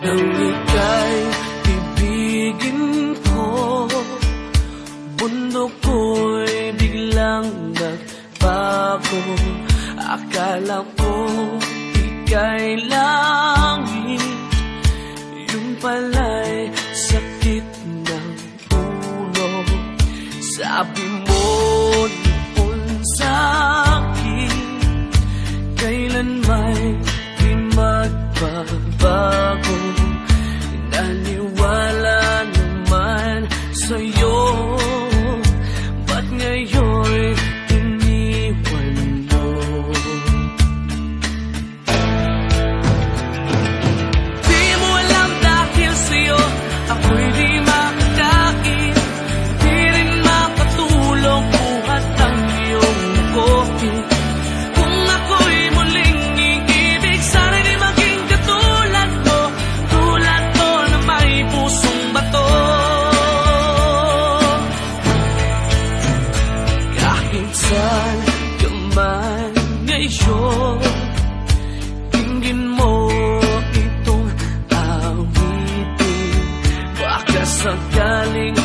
Nang ika'y ibigin ko, mundo ko'y biglang nagbago. Akala ko ika'y langit, yung pala'y sakit ng ulo. Sabi mo noon sa'kin, kailan may di magbabago. Naniwala naman sa'yo, ba't ngayon iniwan mo? Di mo alam dahil sa'yo ako'y di makakain, di rin makatulog buhat ang iyong bukid. Kung ako'y muling iibig, sana di maging katulad mo, tulad mo na may pusong bato. Kahit saan ka man ngayon, tingin mo itong awitin, baka sakaling